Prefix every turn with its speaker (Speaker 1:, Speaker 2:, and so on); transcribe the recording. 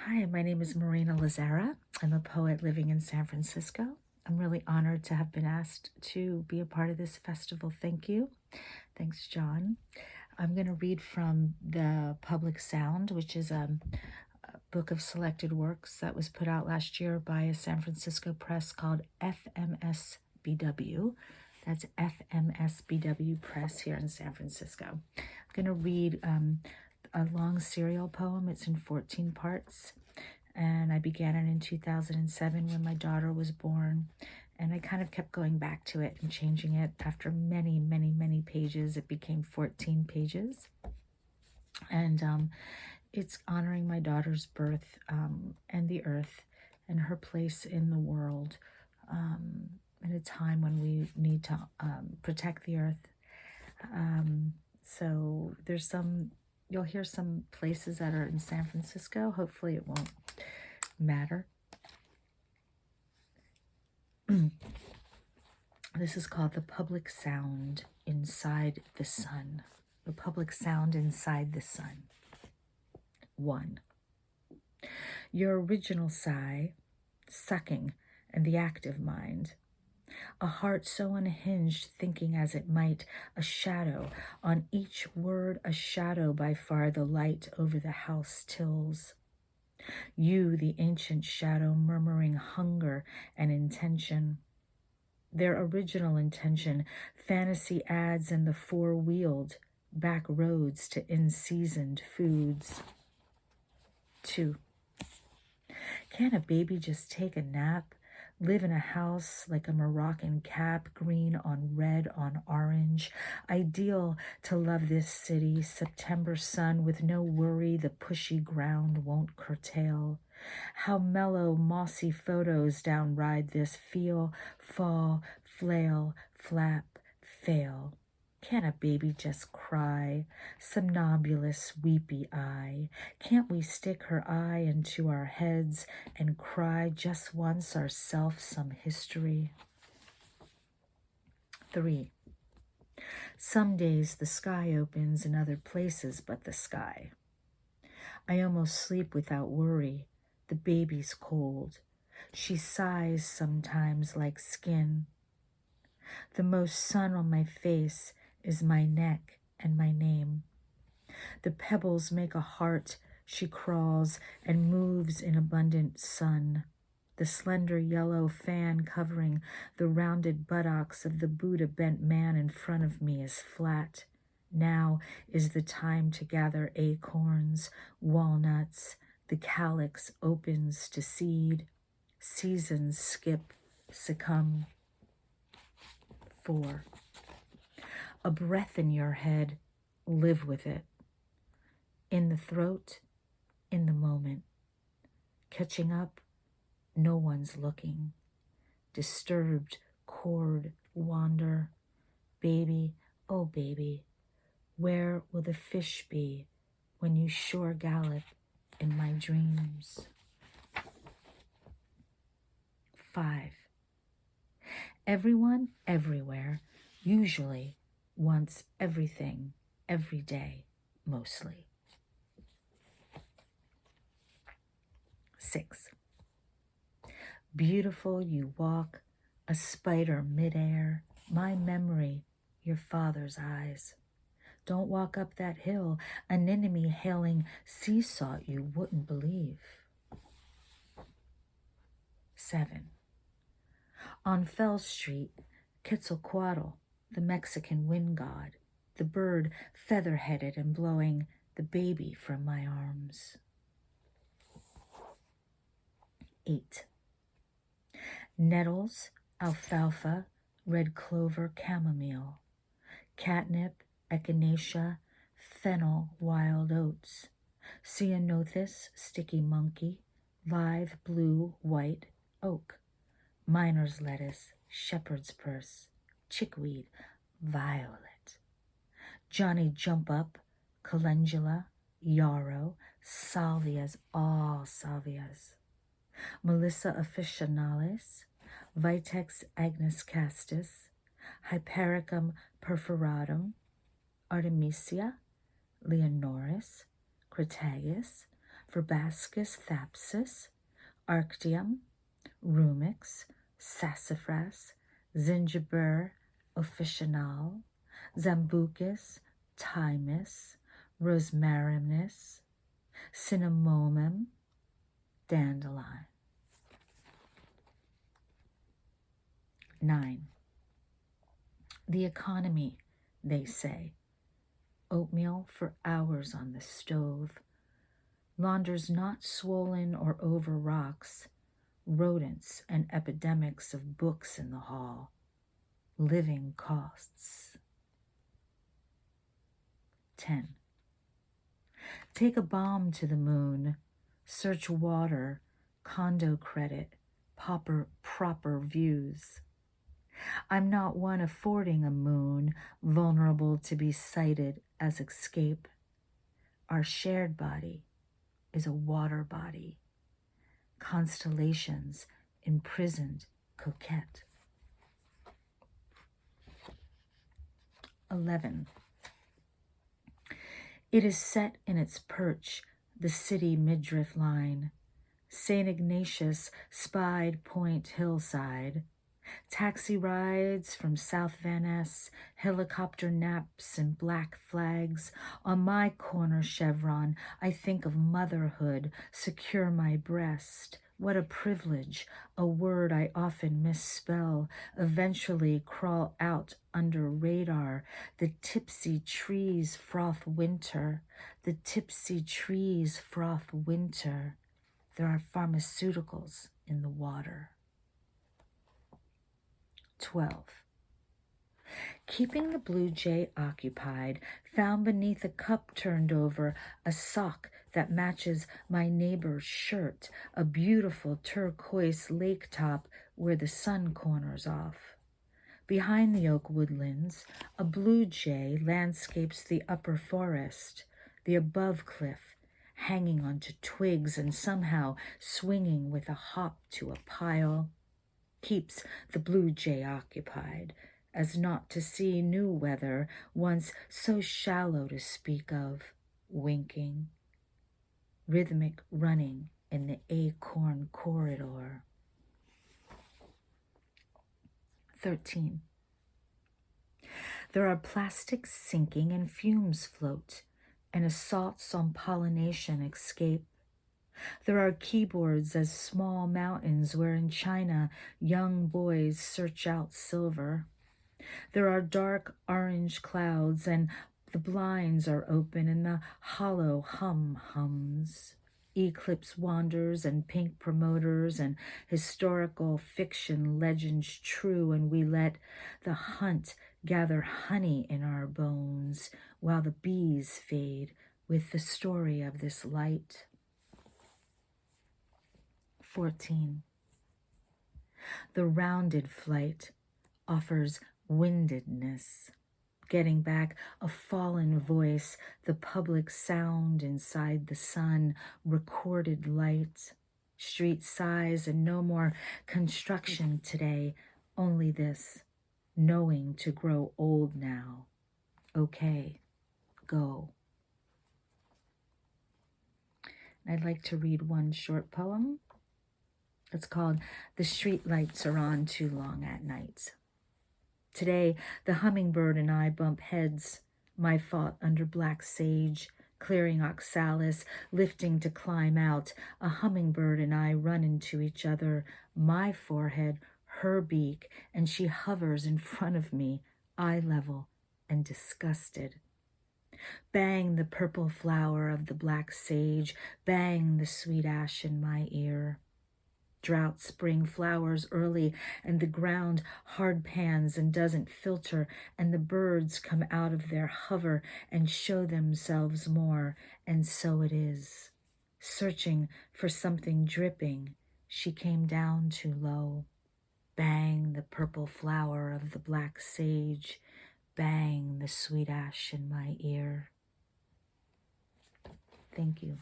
Speaker 1: Hi, my name is Marina Lazzara. I'm a poet living in San Francisco. I'm really honored to have been asked to be a part of this festival. Thank you. Thanks, John. I'm going to read from the Public Sound, which is a book of selected works that was put out last year by a San Francisco press called FMSBW. That's FMSBW Press here in San Francisco. I'm going to read a long serial poem. It's in 14 parts. And I began it in 2007 when my daughter was born. And I kind of kept going back to it and changing it. After many, many, many pages, it became 14 pages. And it's honoring my daughter's birth and the earth and her place in the world in a time when we need to protect the earth. So there's you'll hear some places that are in San Francisco. Hopefully it won't matter. This is called The Public Sound Inside the Sun. The Public Sound Inside the Sun. 1. Your original sigh, sucking, and the active mind. A heart so unhinged, thinking as it might, a shadow, on each word a shadow, by far the light over the house tills. You, the ancient shadow, murmuring hunger and intention. Their original intention, fantasy ads and the four-wheeled, back roads to in-seasoned foods. 2. Can a baby just take a nap? Live in a house like a Moroccan cap, green on red on orange. Ideal to love this city, September sun with no worry the pushy ground won't curtail. How mellow, mossy photos down ride this feel, fall, flail, flap, fail. Can a baby just cry? Somnambulous, weepy eye. Can't we stick her eye into our heads and cry just once ourself some history? 3. Some days the sky opens in other places but the sky. I almost sleep without worry. The baby's cold. She sighs sometimes like skin. The most sun on my face is my neck and my name. The pebbles make a heart. She crawls and moves in abundant sun. The slender yellow fan covering the rounded buttocks of the Buddha-bent man in front of me is flat. Now is the time to gather acorns, walnuts. The calyx opens to seed. Seasons skip, succumb. 4. A breath in your head, live with it. In the throat, in the moment. Catching up, no one's looking. Disturbed, chord, wander. Baby, oh baby, where will the fish be when you shore gallop in my dreams? 5. Everyone, everywhere, usually wants everything, every day, mostly. 6. Beautiful you walk, a spider midair, my memory, your father's eyes. Don't walk up that hill, an enemy hailing seesaw you wouldn't believe. 7. On Fell Street, Quetzalcoatl, the Mexican wind god, the bird feather-headed and blowing the baby from my arms. 8. Nettles, alfalfa, red clover, chamomile, catnip, echinacea, fennel, wild oats, ceanothus, sticky monkey, live blue, white oak, miner's lettuce, shepherd's purse, chickweed, violet, Johnny jump up, calendula, yarrow, salvias, all salvias, Melissa officinalis, Vitex agnes castus, Hypericum perforatum, Artemisia, Leonoris, Crataegus, Verbascus thapsus, Arctium, Rumix, Sassafras, Zingiber officinale, Zambucus, Thymus, Rosmarinus, Cinnamomum, Dandelion. 9. The economy, they say. Oatmeal for hours on the stove. Launders not swollen or over rocks. Rodents and epidemics of books in the hall. Living costs. 10. Take a bomb to the moon. Search water, condo credit, proper views. I'm not one affording a moon, vulnerable to be cited as escape. Our shared body is a water body. Constellations imprisoned coquette. 11. It is set in its perch, the city midriff line. St. Ignatius spied Point Hillside. Taxi rides from South Van Ness, helicopter naps and black flags. On my corner chevron, I think of motherhood, secure my breast. What a privilege, a word I often misspell, eventually crawl out under radar. The tipsy trees froth winter, the tipsy trees froth winter. There are pharmaceuticals in the water. 12. Keeping the blue jay occupied, found beneath a cup turned over a sock that matches my neighbor's shirt, a beautiful turquoise lake top where the sun corners off. Behind the oak woodlands, a blue jay landscapes the upper forest, the above cliff, hanging onto twigs and somehow swinging with a hop to a pile. Keeps the blue jay occupied, as not to see new weather, once so shallow to speak of, winking. Rhythmic running in the acorn corridor. 13. There are plastics sinking and fumes float, and assaults on pollination escape. There are keyboards as small mountains where in China young boys search out silver. There are dark orange clouds and the blinds are open and the hollow hums. Eclipse wanders and pink promoters and historical fiction legends true, and we let the hunt gather honey in our bones while the bees fade with the story of this light. 14. The rounded flight offers windedness, getting back a fallen voice, the public sound inside the sun, recorded light, street size, and no more construction today, only this, knowing to grow old now. Okay, go. I'd like to read one short poem. It's called The Street Lights Are On Too Long at Night. Today, the hummingbird and I bump heads, my thought under black sage, clearing oxalis, lifting to climb out. A hummingbird and I run into each other, my forehead, her beak, and she hovers in front of me, eye level and disgusted. Bang the purple flower of the black sage, bang the sweet ash in my ear. Drought spring flowers early, and the ground hard pans and doesn't filter, and the birds come out of their hover and show themselves more, and so it is. Searching for something dripping, she came down too low. Bang the purple flower of the black sage, bang the sweet ash in my ear. Thank you.